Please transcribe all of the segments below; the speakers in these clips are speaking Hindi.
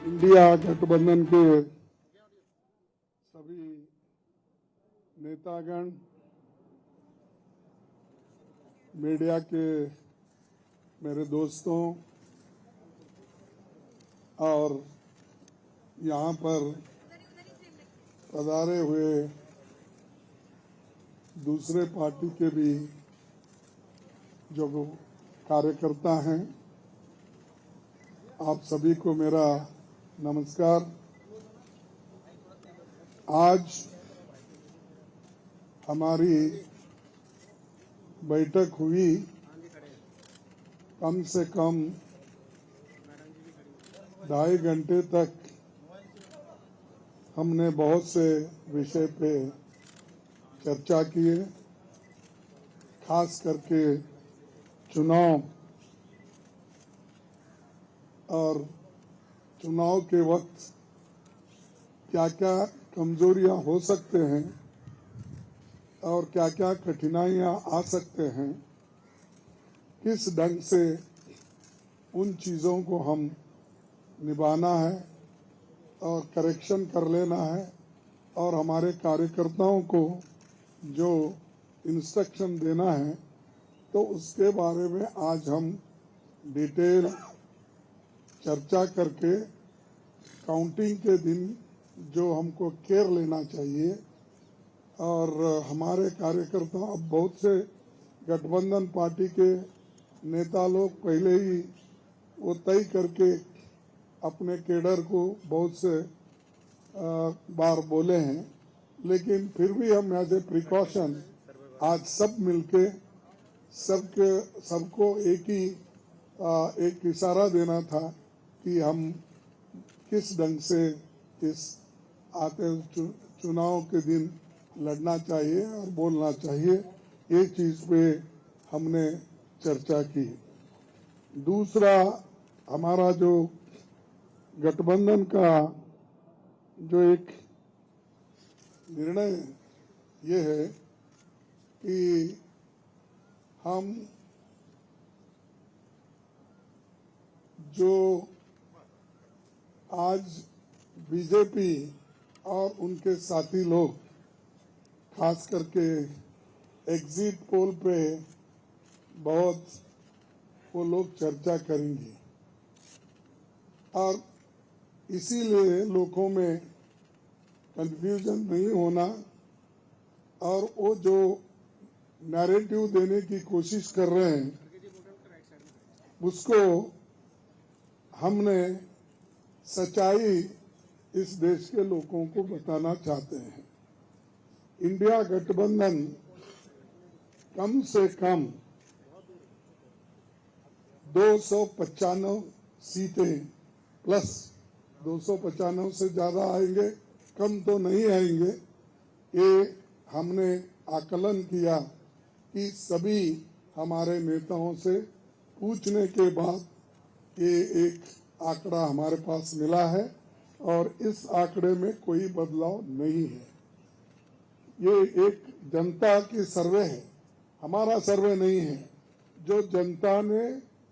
इंडिया गठबंधन के सभी नेतागण, मीडिया के मेरे दोस्तों और यहाँ पर पधारे हुए दूसरे पार्टी के भी जो कार्यकर्ता हैं, आप सभी को मेरा नमस्कार। आज हमारी बैठक हुई, कम से कम 2.5 घंटे तक हमने बहुत से विषय पे चर्चा किए, खास करके चुनाव और चुनाव के वक्त क्या क्या कमजोरियां हो सकते हैं और क्या क्या कठिनाइयां आ सकते हैं, किस ढंग से उन चीज़ों को हम निभाना है और करेक्शन कर लेना है और हमारे कार्यकर्ताओं को जो इंस्ट्रक्शन देना है, तो उसके बारे में आज हम डिटेल चर्चा करके काउंटिंग के दिन जो हमको केयर लेना चाहिए और हमारे कार्यकर्ता, अब बहुत से गठबंधन पार्टी के नेता लोग पहले ही वो तय करके अपने केडर को बहुत से बार बोले हैं, लेकिन फिर भी हम एज ए प्रिकॉशन आज सब मिलके सबको एक इशारा देना था कि हम किस ढंग से इस आते चुनाव के दिन लड़ना चाहिए और बोलना चाहिए। एक चीज पे हमने चर्चा की। दूसरा, हमारा जो गठबंधन का जो एक निर्णय ये है कि हम जो आज बीजेपी और उनके साथी लोग खास करके एग्जिट पोल पे बहुत वो लोग चर्चा करेंगे और इसीलिए लोगों में कंफ्यूजन नहीं होना और वो जो नैरेटिव देने की कोशिश कर रहे हैं उसको हमने सच्चाई इस देश के लोगों को बताना चाहते हैं। इंडिया गठबंधन कम से कम 295 सीटें प्लस 295 से ज्यादा आएंगे, कम तो नहीं आएंगे। ये हमने आकलन किया कि सभी हमारे नेताओं से पूछने के बाद ये एक आंकड़ा हमारे पास मिला है और इस आंकड़े में कोई बदलाव नहीं है। ये एक जनता की सर्वे है, हमारा सर्वे नहीं है। जो जनता ने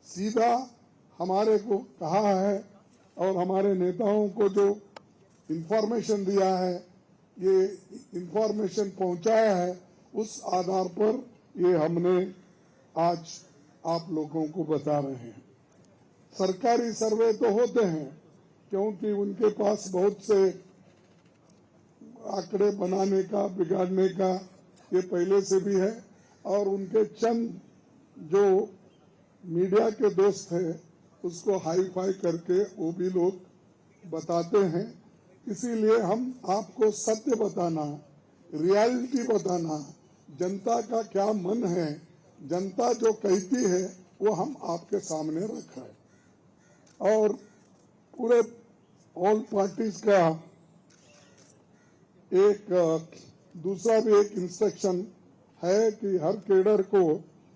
सीधा हमारे को कहा है और हमारे नेताओं को जो इंफॉर्मेशन दिया है, ये इंफॉर्मेशन पहुंचाया है, उस आधार पर ये हमने आज आप लोगों को बता रहे हैं। सरकारी सर्वे तो होते हैं क्योंकि उनके पास बहुत से आंकड़े बनाने का, बिगाड़ने का ये पहले से भी है और उनके चंद जो मीडिया के दोस्त हैं उसको हाई फाई करके वो भी लोग बताते हैं। इसीलिए हम आपको सत्य बताना, रियलिटी बताना, जनता का क्या मन है, जनता जो कहती है वो हम आपके सामने रखा है। और पूरे ऑल पार्टीज का एक दूसरा भी एक इंस्ट्रक्शन है कि हर कैडर को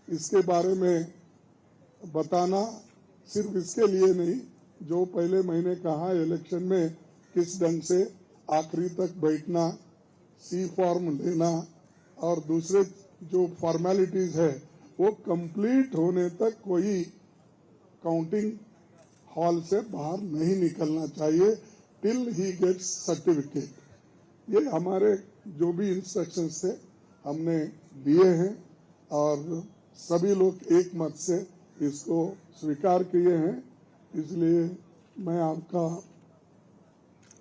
इसके बारे में बताना, सिर्फ इसके लिए नहीं, जो पहले मैंने कहा इलेक्शन में किस ढंग से आखिरी तक बैठना, सी फॉर्म लेना और दूसरे जो फॉर्मेलिटीज है वो कंप्लीट होने तक कोई काउंटिंग हॉल से बाहर नहीं निकलना चाहिए टिल ही गेट्स सर्टिफिकेट। ये हमारे जो भी इंस्ट्रक्शंस थे हमने दिए हैं और सभी लोग एक मत से इसको स्वीकार किए हैं। इसलिए मैं आपका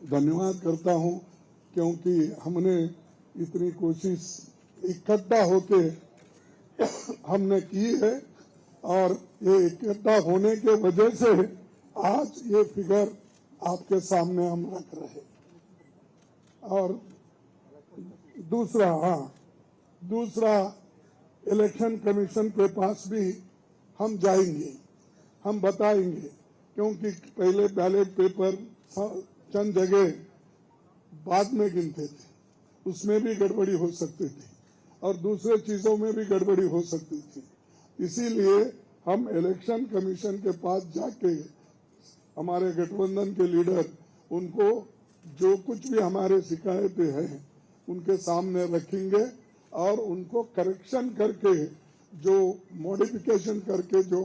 धन्यवाद करता हूं, क्योंकि हमने इतनी कोशिश इकट्ठा होके हमने की है और ये इकट्ठा होने के वजह से आज ये फिगर आपके सामने हम रख रहे हैं। और दूसरा इलेक्शन कमीशन के पास भी हम जाएंगे, हम बताएंगे, क्योंकि पहले बैलेट पेपर चंद जगह बाद में गिनते थे, उसमें भी गड़बड़ी हो सकती थी और दूसरे चीजों में भी गड़बड़ी हो सकती थी। इसीलिए हम इलेक्शन कमीशन के पास जाके हमारे गठबंधन के लीडर उनको जो कुछ भी हमारे शिकायतें हैं उनके सामने रखेंगे और उनको करेक्शन करके जो मॉडिफिकेशन करके जो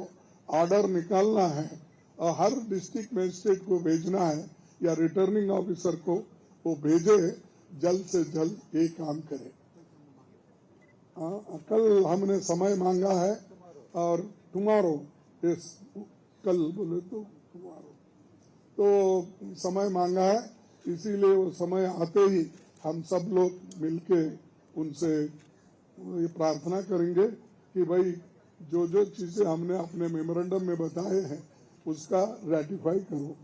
ऑर्डर निकालना है और हर डिस्ट्रिक्ट मजिस्ट्रेट को भेजना है या रिटर्निंग ऑफिसर को वो भेजे, जल्द से जल्द ये काम करे। कल हमने समय मांगा है और टुमारो, कल बोले तो टुमारो तो समय मांगा है, इसीलिए वो समय आते ही हम सब लोग मिलके उनसे ये प्रार्थना करेंगे कि भाई जो जो चीजें हमने अपने मेमोरेंडम में बताए हैं उसका रेटिफाई करो।